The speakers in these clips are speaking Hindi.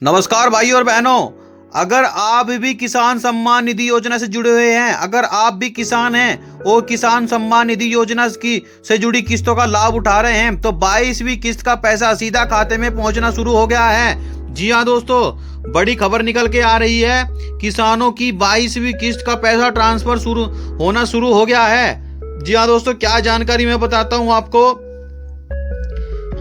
नमस्कार भाई और बहनों, अगर आप भी किसान सम्मान निधि योजना से जुड़े हुए हैं, अगर आप भी किसान हैं और किसान सम्मान निधि योजना की से जुड़ी किस्तों का लाभ उठा रहे हैं तो 22वीं किस्त का पैसा सीधा खाते में पहुंचना शुरू हो गया है। जी हां दोस्तों, बड़ी खबर निकल के आ रही है। किसानों की 22वीं किस्त का पैसा ट्रांसफर होना शुरू हो गया है। जी हां दोस्तों, क्या जानकारी मैं बताता हूं आपको।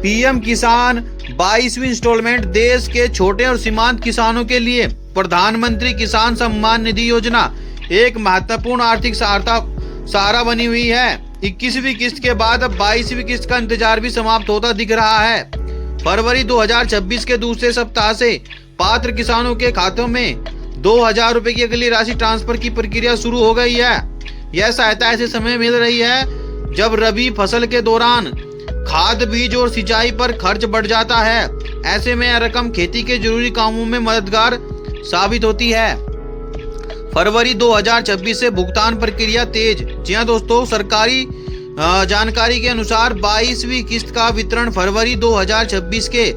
पीएम किसान 22वीं इंस्टॉलमेंट देश के छोटे और सीमांत किसानों के लिए प्रधानमंत्री किसान सम्मान निधि योजना एक महत्वपूर्ण आर्थिक सहारा बनी हुई है। 21वीं किस्त के बाद अब 22वीं किस्त का इंतजार भी समाप्त होता दिख रहा है। फरवरी 2026 के दूसरे सप्ताह से पात्र किसानों के खातों में 2000 रुपए की अगली राशि ट्रांसफर की प्रक्रिया शुरू हो गई है। यह सहायता ऐसे समय मिल रही है जब रबी फसल के दौरान खाद, बीज और सिंचाई पर खर्च बढ़ जाता है। ऐसे में यह रकम खेती के जरूरी कामों में मददगार साबित होती है। फरवरी 2026 से भुगतान प्रक्रिया तेज। जी हां दोस्तों, सरकारी जानकारी के अनुसार 22वीं किस्त का वितरण फरवरी 2026 के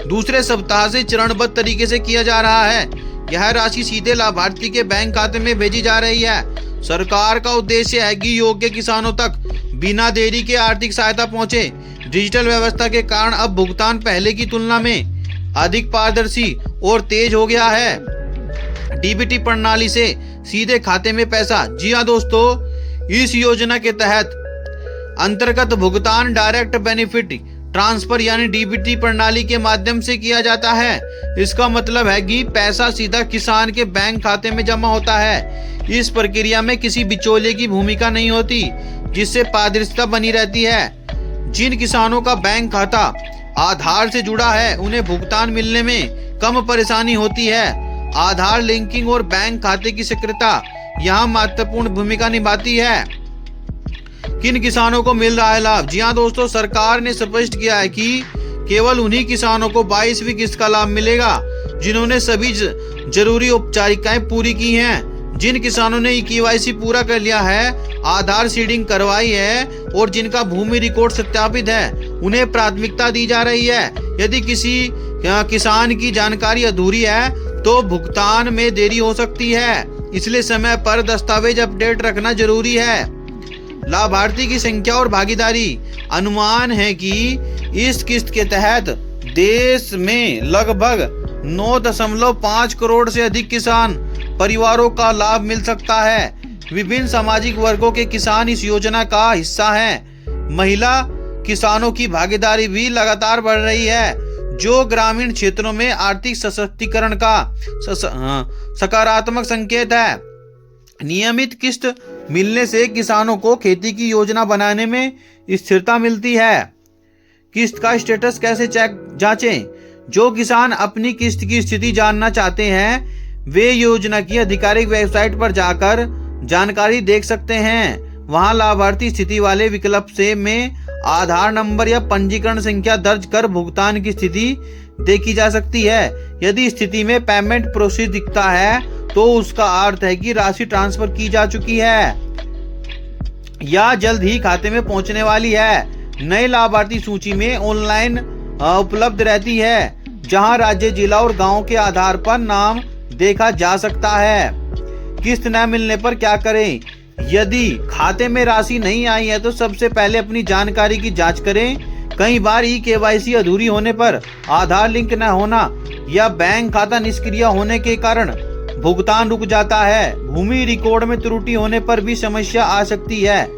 दूसरे सप्ताह से चरणबद्ध तरीके से किया जा रहा है। यह राशि सीधे लाभार्थी के बैंक खाते में भेजी जा रही है। सरकार का उद्देश्य है कि योग्य किसानों तक बिना देरी के आर्थिक सहायता पहुंचे। डिजिटल व्यवस्था के कारण अब भुगतान पहले की तुलना में अधिक पारदर्शी और तेज हो गया है। डीबीटी प्रणाली से सीधे खाते में पैसा। जी हां दोस्तों, इस योजना के तहत अंतर्गत भुगतान डायरेक्ट बेनिफिट ट्रांसफर यानी डीबीटी प्रणाली के माध्यम से किया जाता है। इसका मतलब है कि पैसा सीधा किसान के बैंक खाते में जमा होता है। इस प्रक्रिया में किसी बिचौलिए की भूमिका नहीं होती, जिससे पारदर्शिता बनी रहती है। जिन किसानों का बैंक खाता आधार से जुड़ा है उन्हें भुगतान मिलने में कम परेशानी होती है। आधार लिंकिंग और बैंक खाते की सक्रियता यहाँ महत्वपूर्ण भूमिका निभाती है। किन किसानों को मिल रहा है लाभ? जी हाँ दोस्तों, सरकार ने स्पष्ट किया है कि केवल उन्हीं किसानों को 22वीं किस्त का लाभ मिलेगा जिन्होंने सभी जरूरी औपचारिकताएं पूरी की हैं। जिन किसानों ने केवाईसी पूरा कर लिया है, आधार सीडिंग करवाई है और जिनका भूमि रिकॉर्ड सत्यापित है, उन्हें प्राथमिकता दी जा रही है। यदि किसी किसान की जानकारी अधूरी है तो भुगतान में देरी हो सकती है, इसलिए समय पर दस्तावेज अपडेट रखना जरूरी है। लाभार्थी की संख्या और भागीदारी। अनुमान है कि इस किस्त के तहत देश में लगभग 9.5 करोड़ से अधिक किसान परिवारों का लाभ मिल सकता है। विभिन्न सामाजिक वर्गों के किसान इस योजना का हिस्सा हैं। महिला किसानों की भागीदारी भी लगातार बढ़ रही है, जो ग्रामीण क्षेत्रों में आर्थिक सशक्तिकरण का सकारात्मक संकेत है। नियमित किस्त मिलने से किसानों को खेती की योजना बनाने में स्थिरता मिलती है। किस्त का स्टेटस कैसे जांचें? जो किसान अपनी किस्त की स्थिति जानना चाहते हैं वे योजना की आधिकारिक वेबसाइट पर जाकर जानकारी देख सकते हैं। वहां लाभार्थी स्थिति वाले विकल्प से में आधार नंबर या पंजीकरण संख्या दर्ज कर भुगतान की स्थिति देखी जा सकती है। यदि स्थिति में पेमेंट प्रोसेस दिखता है तो उसका अर्थ है कि राशि ट्रांसफर की जा चुकी है या जल्द ही खाते में पहुंचने वाली है। नए लाभार्थी सूची में ऑनलाइन उपलब्ध रहती है, जहां राज्य, जिला और गांव के आधार पर नाम देखा जा सकता है। किस्त न मिलने पर क्या करें? यदि खाते में राशि नहीं आई है तो सबसे पहले अपनी जानकारी की जांच करें। कई बार केवाईसी अधूरी होने पर, आधार लिंक न होना या बैंक खाता निष्क्रिय होने के कारण भुगतान रुक जाता है। भूमि रिकॉर्ड में त्रुटि होने पर भी समस्या आ सकती है।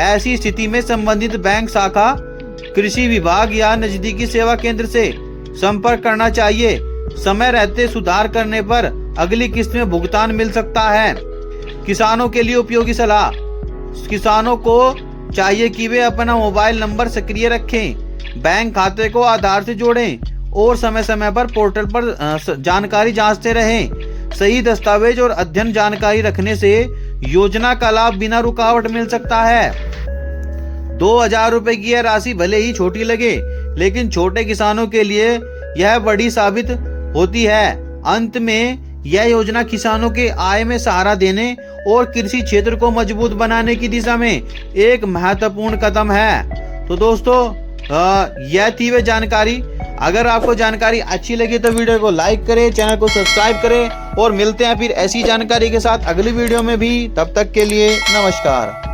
ऐसी स्थिति में संबंधित बैंक शाखा, कृषि विभाग या नजदीकी सेवा केंद्र से संपर्क करना चाहिए। समय रहते सुधार करने पर अगली किस्त में भुगतान मिल सकता है। किसानों के लिए उपयोगी सलाह। किसानों को चाहिए कि वे अपना मोबाइल नंबर सक्रिय रखें, बैंक खाते को आधार से जोड़ें और समय समय पर पोर्टल पर जानकारी जांचते रहें। सही दस्तावेज और अध्ययन जानकारी रखने से योजना का लाभ बिना रुकावट मिल सकता है। 2000 रुपए की यह राशि भले ही छोटी लगे, लेकिन छोटे किसानों के लिए यह बड़ी साबित होती है। अंत में यह योजना किसानों के आय में सहारा देने और कृषि क्षेत्र को मजबूत बनाने की दिशा में एक महत्वपूर्ण कदम है। तो दोस्तों, यह थी वे जानकारी। अगर आपको जानकारी अच्छी लगी तो वीडियो को लाइक करें, चैनल को सब्सक्राइब करें और मिलते हैं फिर ऐसी जानकारी के साथ अगली वीडियो में भी। तब तक के लिए नमस्कार।